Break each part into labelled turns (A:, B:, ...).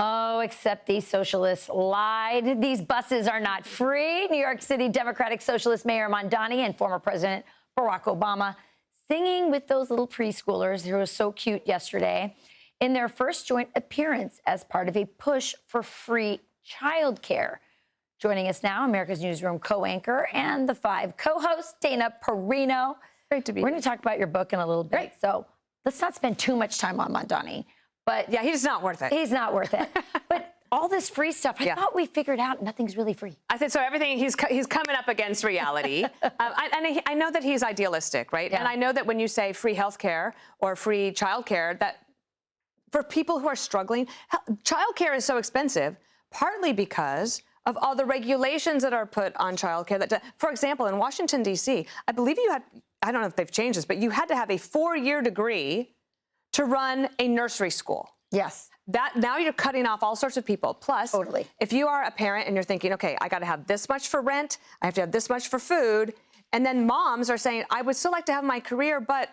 A: Oh, except these socialists lied. These buses are not free. New York City Democratic Socialist Mayor Mamdani and former President Barack Obama singing with those little preschoolers who were so cute yesterday in their first joint appearance as part of a push for free childcare. Joining us now, America's Newsroom co-anchor and the 5 co-host, Dana Perino.
B: Great to be here.
A: We're going to talk about your book in a little bit.
B: Great.
A: So let's not spend too much time on Mamdani. But
B: yeah, he's not worth it.
A: He's not worth it. But all this free stuff, I thought we figured out nothing's really free.
B: I think so. Everything he's coming up against reality, I know that he's idealistic, right?
A: Yeah.
B: And I know that when you say free healthcare or free childcare, that for people who are struggling, childcare is so expensive, partly because of all the regulations that are put on childcare. That, for example, in Washington D.C., I believe you had, I don't know if they've changed this, but you had to have a 4-year degree to run a nursery school.
A: Yes.
B: That now you're cutting off all sorts of people. Plus,
A: totally.
B: If you are a parent and you're thinking, okay, I got to have this much for rent, I have to have this much for food, and then moms are saying, I would still like to have my career, but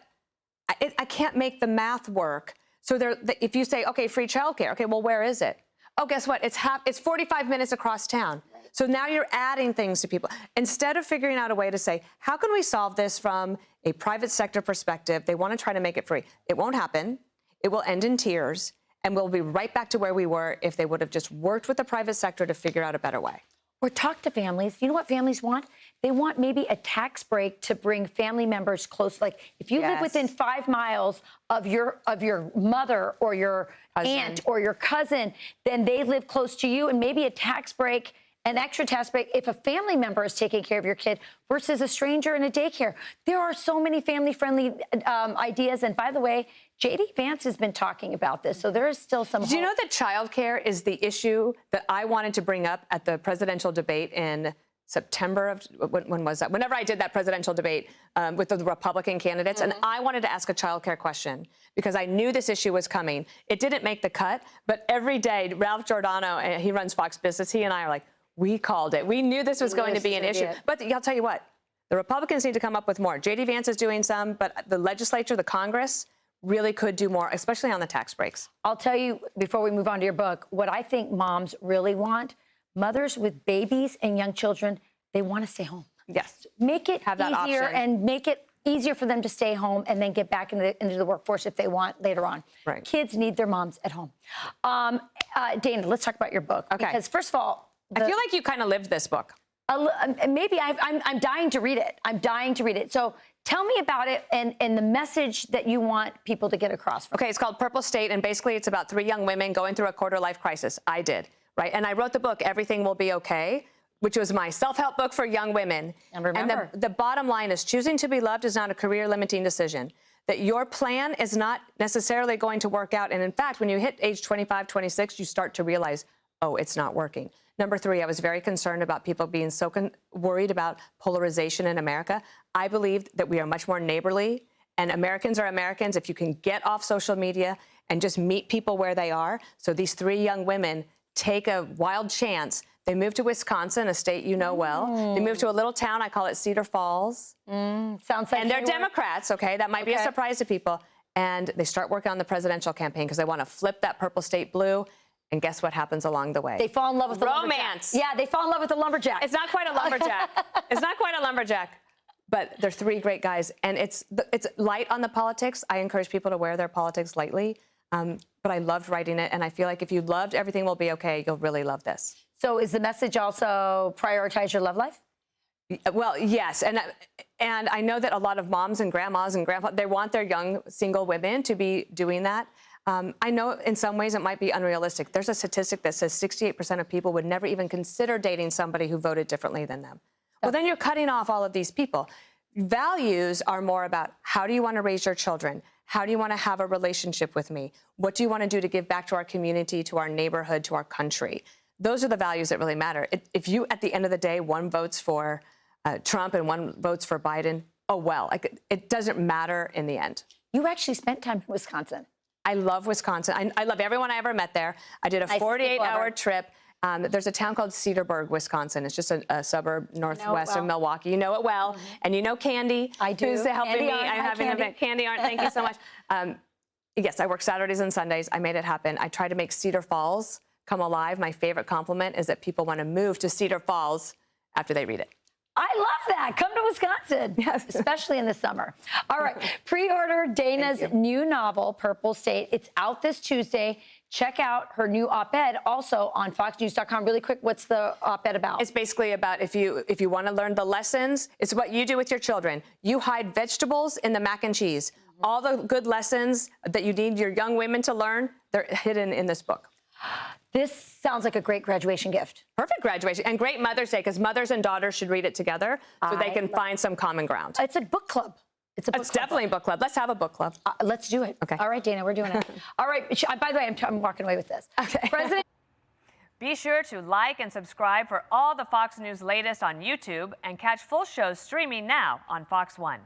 B: I can't make the math work. So if you say, okay, free childcare, okay, well, where is it? Oh, guess what? It's 45 minutes across town. So now you're adding things to people. Instead of figuring out a way to say, how can we solve this from a private sector perspective? They want to try to make it free. It won't happen. It will end in tears. And we'll be right back to where we were if they would have just worked with the private sector to figure out a better way.
A: Or talk to families. You know what families want? They want maybe a tax break to bring family members close. Like if you live within 5 miles of your mother or your aunt or your cousin, then they live close to you, and maybe a tax break, an extra tax break if a family member is taking care of your kid versus a stranger in a daycare. There are so many family-friendly ideas. And by the way, J.D. Vance has been talking about this, so there is still some hope.
B: Do you know that childcare is the issue that I wanted to bring up at the presidential debate in September of, when was that? Whenever I did that presidential debate with the Republican candidates, and I wanted to ask a childcare question because I knew this issue was coming. It didn't make the cut, but every day, Ralph Giordano, he runs Fox Business, he and I are like, we called it. We knew this was going to be an issue. But I'll tell you what, the Republicans need to come up with more. J.D. Vance is doing some, but the legislature, the Congress, really could do more, especially on the tax breaks.
A: I'll tell you, before we move on to your book, what I think moms really want, mothers with babies and young children, they want to stay home.
B: Yes.
A: Make it easier and make it easier for them to stay home and then get back into the workforce if they want later on.
B: Right.
A: Kids need their moms at home. Dana, let's talk about your book.
B: Okay.
A: Because first of all,
B: I feel like you kind of lived this book.
A: Maybe I'm dying to read it. I'm dying to read it. So tell me about it and the message that you want people to get across.
B: Okay, it's called Purple State, and basically it's about 3 young women going through a quarter-life crisis. I did, right? And I wrote the book, Everything Will Be Okay, which was my self-help book for young women.
A: And remember,
B: the bottom line is choosing to be loved is not a career-limiting decision. That your plan is not necessarily going to work out. And in fact, when you hit age 25, 26, you start to realize, oh, it's not working. Number 3, I was very concerned about people being so worried about polarization in America. I believe that we are much more neighborly, and Americans are Americans if you can get off social media and just meet people where they are. So these 3 young women take a wild chance. They moved to Wisconsin, a state you know well. They moved to a little town, I call it Cedar Falls.
A: Sounds like
B: and they're Democrats, okay? That might be a surprise to people. And they start working on the presidential campaign because they want to flip that purple state blue. And guess what happens along the way?
A: They fall in love with the
B: romance.
A: Yeah, they fall in love with the lumberjack.
B: It's not quite a lumberjack. It's not quite a lumberjack. But they're 3 great guys. And it's light on the politics. I encourage people to wear their politics lightly. But I loved writing it. And I feel like if you loved Everything Will Be Okay, you'll really love this.
A: So is the message also prioritize your love life?
B: Well, yes. And I know that a lot of moms and grandmas and grandpas, they want their young single women to be doing that. I know in some ways it might be unrealistic. There's a statistic that says 68% of people would never even consider dating somebody who voted differently than them. Well, then you're cutting off all of these people. Values are more about how do you want to raise your children? How do you want to have a relationship with me? What do you want to do to give back to our community, to our neighborhood, to our country? Those are the values that really matter. If you, at the end of the day, one votes for Trump and one votes for Biden, oh, well, it doesn't matter in the end.
A: You actually spent time in Wisconsin.
B: I love Wisconsin. I love everyone I ever met there. I did a 48-hour trip. There's a town called Cedarburg, Wisconsin. It's just a suburb northwest of Milwaukee. You know it well. And you know Candy.
A: I do.
B: Who's helping
A: Candy
B: me.
A: Arndt.
B: I'm having an event. Candy Arndt, thank you so much. Yes, I work Saturdays and Sundays. I made it happen. I try to make Cedar Falls come alive. My favorite compliment is that people want to move to Cedar Falls after they read it.
A: I love that. Come to Wisconsin,
B: Yes.
A: especially in the summer. All right. Pre-order Dana's new novel, Purple State. It's out this Tuesday. Check out her new op-ed also on foxnews.com. Really quick, what's the op-ed about?
B: It's basically about if you want to learn the lessons, it's what you do with your children. You hide vegetables in the mac and cheese. All the good lessons that you need your young women to learn, they're hidden in this book.
A: This sounds like a great graduation gift.
B: Perfect graduation and great Mother's Day, because mothers and daughters should read it together so they can find some common ground.
A: It's a book club. It's
B: Definitely a book club. Let's have a book club.
A: Let's do it.
B: Okay.
A: All right, Dana, we're doing it. All right. By the way, I'm walking away with this.
B: Okay.
A: President.
C: Be sure to like and subscribe for all the Fox News latest on YouTube and catch full shows streaming now on Fox One.